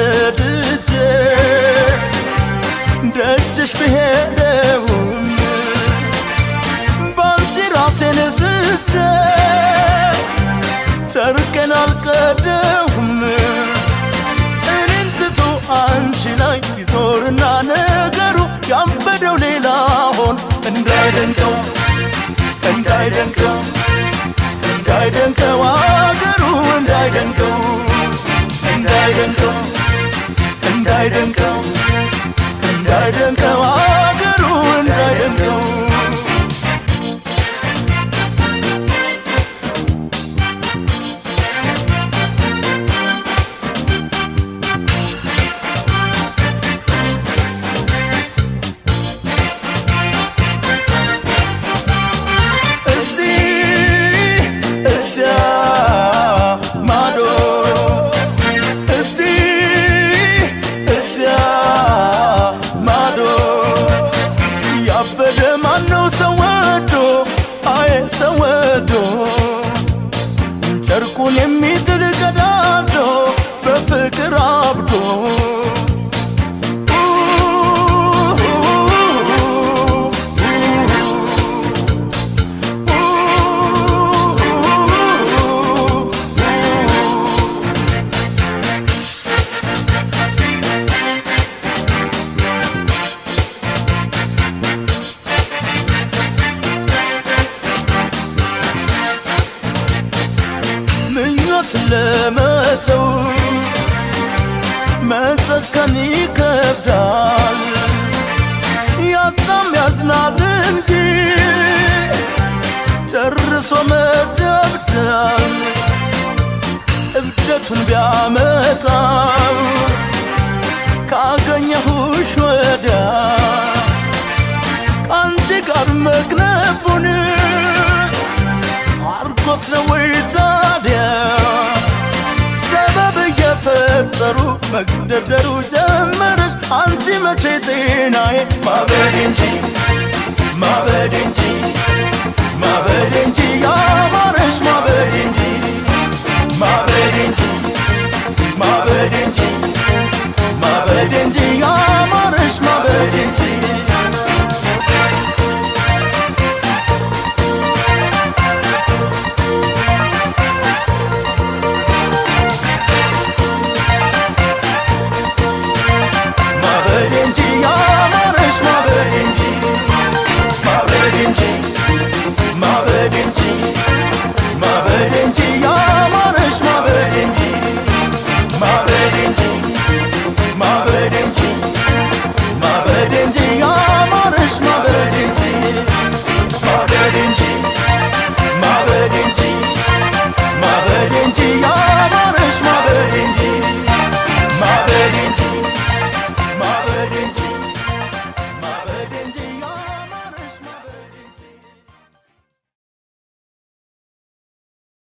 ወድጄ ደጅሽ ብሄደውም ባንቺ ራሴን ስቼ ጨርቄን አልቀደውም እኔን ትቶ አንቺ ላይ ይዞርና ነገሩ ያበደው ሌላ ሆን እንዳይደንቀው እንዳይደንቀው እንዳይደንቀው አገሩ እንዳይደንቀው እንዳይደንቀው እንዳይደንቀው እንዳይደንቀው አገሩ እንዳይደንቀው ጨርቁን የሚጥል ገዳዶ በፍቅር አብዶ ለመተው መጨከን ይከብዳል ያጣም ያዝናል እንጂ ጨርሶ መጀብዳል እብደቱን ቢያመጣው ካገኘሁሽ ወዲያ ከአንቺ ጋር መክነፉን አርጎት ነው ወይ ታዲያ ሰበብ እየፈጠሩ መግደርደሩ ጀመረሽ አንቺ መቼ ጤናዬ ማበድ እንጂ ማበድ እንጂ ማበድ እንጂ ያማረሽ ማበድ እንጂ ማበድ እንጂ ማበድ እንጂ ማበድ እንጂ